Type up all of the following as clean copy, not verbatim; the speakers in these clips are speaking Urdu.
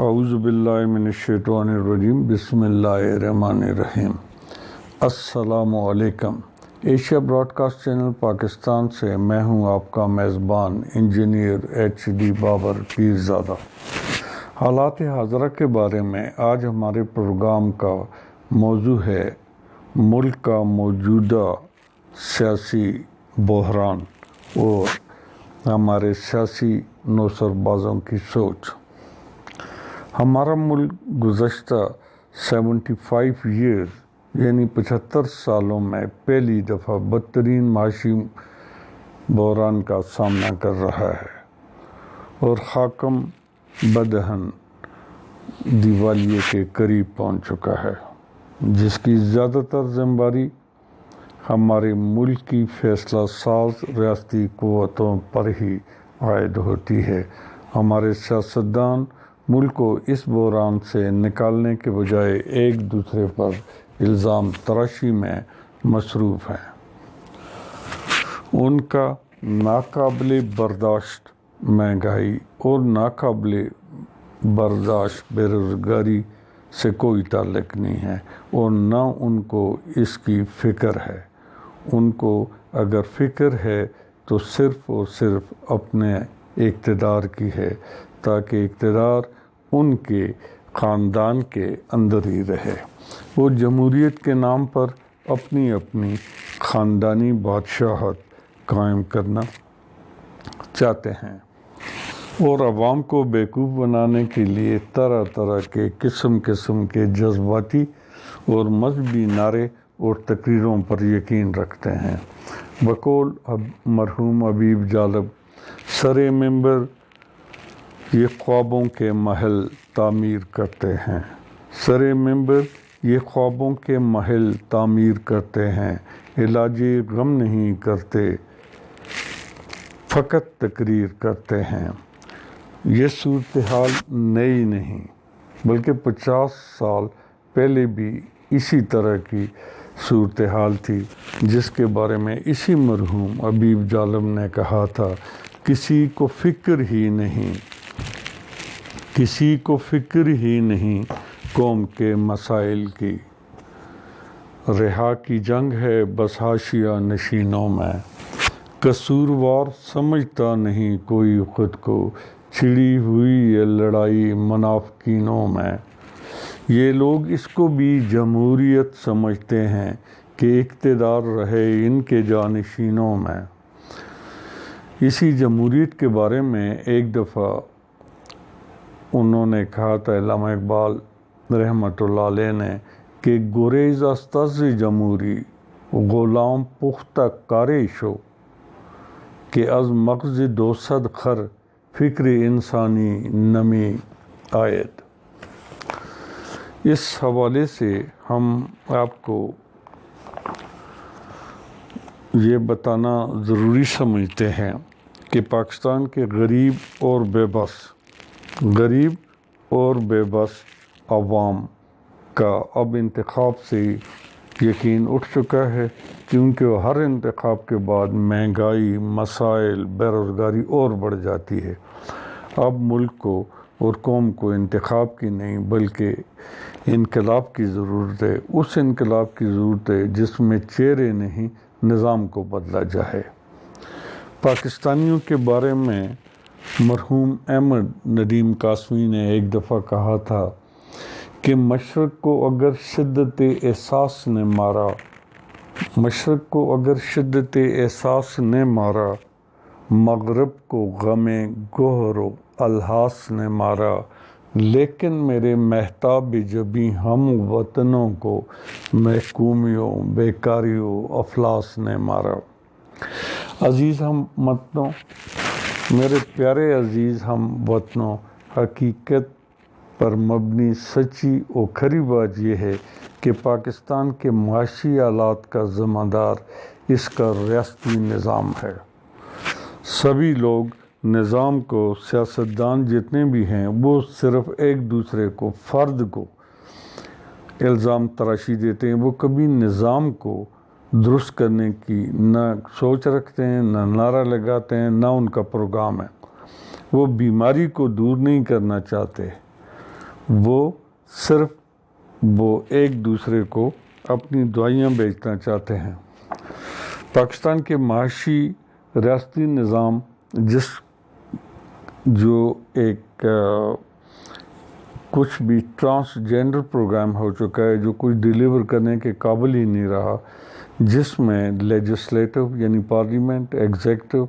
اعوذ باللہ من الشیطان الرجیم بسم اللہ الرحمن الرحیم۔ السلام علیکم۔ Asia broadcast channel Pakistan سے میں ہوں آپ کا میزبان انجینئر HD بابر پیرزادہ۔ حالات حاضرہ کے بارے میں آج ہمارے پروگرام کا موضوع ہے ملک کا موجودہ سیاسی بحران اور ہمارے سیاسی نوسر بازوں کی سوچ۔ ہمارا ملک گزشتہ 75 ایئرز یعنی 75 سالوں میں پہلی دفعہ بدترین معاشی بحران کا سامنا کر رہا ہے اور حاکم بدہن دیوالیے کے قریب پہنچ چکا ہے، جس کی زیادہ تر ذمہ داری ہمارے ملک کی فیصلہ ساز ریاستی قوتوں پر ہی عائد ہوتی ہے۔ ہمارے سیاستدان ملک کو اس بحران سے نکالنے کے بجائے ایک دوسرے پر الزام تراشی میں مصروف ہیں۔ ان کا ناقابل برداشت مہنگائی اور ناقابل برداشت بے روزگاری سے کوئی تعلق نہیں ہے اور نہ ان کو اس کی فکر ہے۔ ان کو اگر فکر ہے تو صرف اور صرف اپنے اقتدار کی ہے، تاکہ اقتدار ان کے خاندان کے اندر ہی رہے۔ وہ جمہوریت کے نام پر اپنی اپنی خاندانی بادشاہت قائم کرنا چاہتے ہیں اور عوام کو بیوقوف بنانے کے لیے طرح طرح کے قسم کے جذباتی اور مذہبی نعرے اور تقریروں پر یقین رکھتے ہیں۔ بقول مرحوم حبیب جالب، سر ممبر یہ خوابوں کے محل تعمیر کرتے ہیں۔ سر ممبر یہ خوابوں کے محل تعمیر کرتے ہیں، علاج غم نہیں کرتے، فقط تقریر کرتے ہیں۔ یہ صورتحال نئی نہیں، بلکہ 50 سال پہلے بھی اسی طرح کی صورتحال تھی، جس کے بارے میں اسی مرحوم حبیب جالب نے کہا تھا، کسی کو فکر ہی نہیں قوم کے مسائل کی، رہا کی جنگ ہے بس حاشیہ نشینوں میں، قصوروار سمجھتا نہیں کوئی خود کو، چھڑی ہوئی یہ لڑائی منافقینوں میں۔ یہ لوگ اس کو بھی جمہوریت سمجھتے ہیں کہ اقتدار رہے ان کے جانشینوں میں۔ اسی جمہوریت کے بارے میں ایک دفعہ انہوں نے کہا تھا، علامہ اقبال رحمۃ اللہ علیہ نے، کہ گریز است از جمہوری غلام پختہ کاری شو، کہ از مغز 200 خر فکر انسانی نمی آید۔ اس حوالے سے ہم آپ کو یہ بتانا ضروری سمجھتے ہیں کہ پاکستان کے غریب اور بے بس عوام کا اب انتخاب سے یقین اٹھ چکا ہے، کیونکہ ہر انتخاب کے بعد مہنگائی، مسائل، بے روزگاری اور بڑھ جاتی ہے۔ اب ملک کو اور قوم کو انتخاب کی نہیں بلکہ انقلاب کی ضرورت ہے۔ اس انقلاب کی ضرورت ہے جس میں چہرے نہیں نظام کو بدلا جائے۔ پاکستانیوں کے بارے میں مرحوم احمد ندیم قاسمی نے ایک دفعہ کہا تھا کہ مشرق کو اگر شدت احساس نے مارا، مغرب کو غم گہر و الحاس نے مارا، لیکن میرے مہتاب جبیں ہم وطنوں کو محکومیوں، بیکاریوں، افلاس نے مارا۔ عزیز ہم وطنوں، میرے پیارے عزیز ہم وطنوں، حقیقت پر مبنی سچی اور کھری بات یہ ہے کہ پاکستان کے معاشی حالات کا ذمہ دار اس کا ریاستی نظام ہے۔ سبھی لوگ نظام کو، سیاستدان جتنے بھی ہیں، وہ صرف ایک دوسرے کو، فرد کو الزام تراشی دیتے ہیں۔ وہ کبھی نظام کو درست کرنے کی نہ سوچ رکھتے ہیں، نہ نعرہ لگاتے ہیں، نہ ان کا پروگرام ہے۔ وہ بیماری کو دور نہیں کرنا چاہتے، وہ صرف وہ ایک دوسرے کو اپنی دعائیاں بیچنا چاہتے ہیں۔ پاکستان کے معاشی ریاستی نظام جو ایک کچھ بھی ٹرانسجینڈر پروگرام ہو چکا ہے، جو کچھ ڈیلیور کرنے کے قابل ہی نہیں رہا، جس میں لیجسلیٹو یعنی پارلیمنٹ، ایگزیکٹو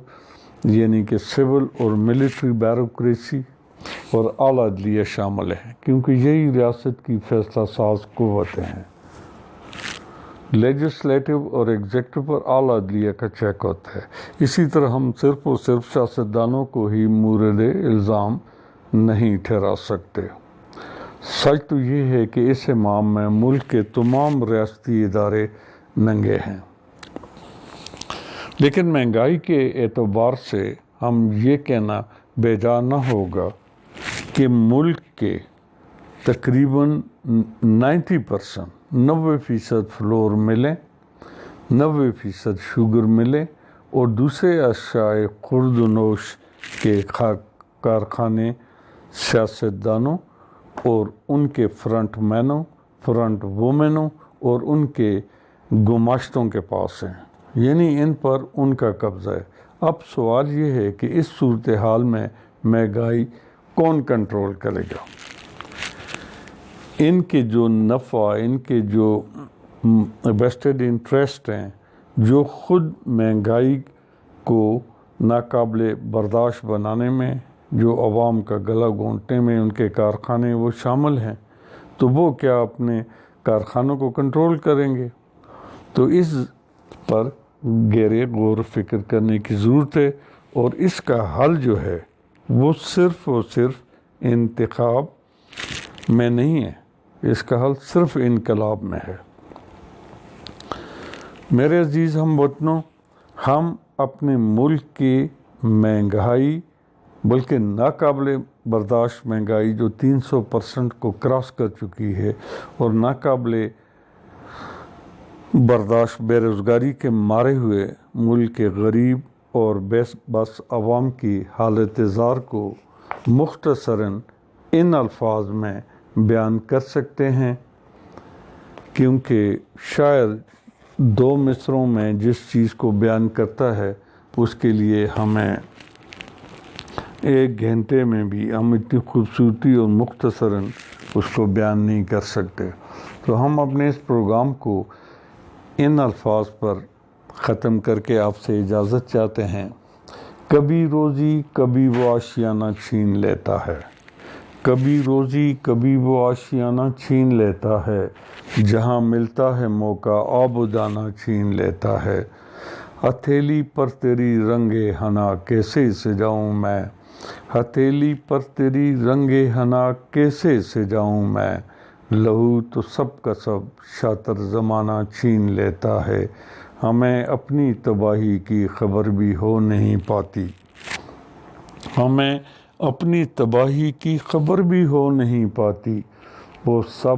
یعنی کہ سول اور ملٹری بیوروکریسی اور اعلیٰ عدلیہ شامل ہے، کیونکہ یہی ریاست کی فیصلہ ساز قوتیں ہیں۔ لیجسلیٹو اور ایگزیکٹو پر اعلیٰ عدلیہ کا چیک ہوتا ہے۔ اسی طرح ہم صرف اور صرف سیاستدانوں کو ہی مورد الزام نہیں ٹھہرا سکتے۔ سچ تو یہ ہے کہ اس امام میں ملک کے تمام ریاستی ادارے ننگے ہیں، لیکن مہنگائی کے اعتبار سے ہم یہ کہنا بیجا نہ ہوگا کہ ملک کے تقریباً 90% فلور ملیں، 90% شوگر ملے اور دوسرے اشیاء خورد و نوش کے کارخانے سیاستدانوں اور ان کے فرنٹ مینوں، فرنٹ وومنوں اور ان کے گماشتوں کے پاس ہیں، یعنی ان پر ان کا قبضہ ہے۔ اب سوال یہ ہے کہ اس صورتحال میں مہنگائی کون کنٹرول کرے گا؟ ان کے جو نفع، ان کے جو ویسٹڈ انٹرسٹ ہیں، جو خود مہنگائی کو ناقابل برداشت بنانے میں، جو عوام کا گلا گھونٹنے میں ان کے کارخانے وہ شامل ہیں، تو وہ کیا اپنے کارخانوں کو کنٹرول کریں گے؟ تو اس پر گہرے غور و فکر کرنے کی ضرورت ہے، اور اس کا حل جو ہے وہ صرف اور صرف انتخاب میں نہیں ہے، اس کا حل صرف انقلاب میں ہے۔ میرے عزیز ہم وطنوں، ہم اپنے ملک کی مہنگائی، بلکہ ناقابل برداشت مہنگائی جو 300% کو کراس کر چکی ہے، اور ناقابل برداشت بے روزگاری کے مارے ہوئے ملک کے غریب اور بس عوام کی حالت زار کو مختصراً ان الفاظ میں بیان کر سکتے ہیں، کیونکہ شاید 2 مصروں میں جس چیز کو بیان کرتا ہے اس کے لیے ہمیں 1 گھنٹے میں بھی ہم اتنی خوبصورتی اور مختصراً اس کو بیان نہیں کر سکتے۔ تو ہم اپنے اس پروگرام کو ان الفاظ پر ختم کر کے آپ سے اجازت چاہتے ہیں۔ کبھی روزی کبھی وہ آشیانہ چھین لیتا ہے، کبھی روزی کبھی وہ آشیانہ چھین لیتا ہے، جہاں ملتا ہے موقع آب و دانہ چھین لیتا ہے۔ ہتھیلی پر تیری رنگ حنا کیسے سجاؤں میں، ہتھیلی پر تیری رنگ حنا کیسے سجاؤں میں، لہو تو سب کا سب شاطر زمانہ چھین لیتا ہے، ہمیں اپنی تباہی کی خبر بھی ہو نہیں پاتی، ہمیں اپنی تباہی کی خبر بھی ہو نہیں پاتی، وہ سب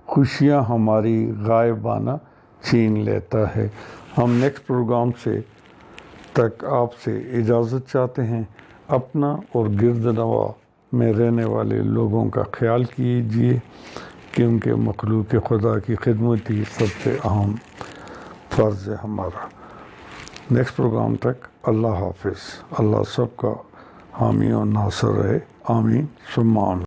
خوشیاں ہماری غائبانہ چھین لیتا ہے۔ ہم نیکسٹ پروگرام تک آپ سے اجازت چاہتے ہیں۔ اپنا اور گرد نواح میں رہنے والے لوگوں کا خیال کیجیے، کیونکہ مخلوق خدا کی خدمت ہی سب سے اہم فرض ہے ہمارا۔ نیکسٹ پروگرام تک اللہ حافظ۔ اللہ سب کا حامی اور ناصر رہے، آمین ثم آمین۔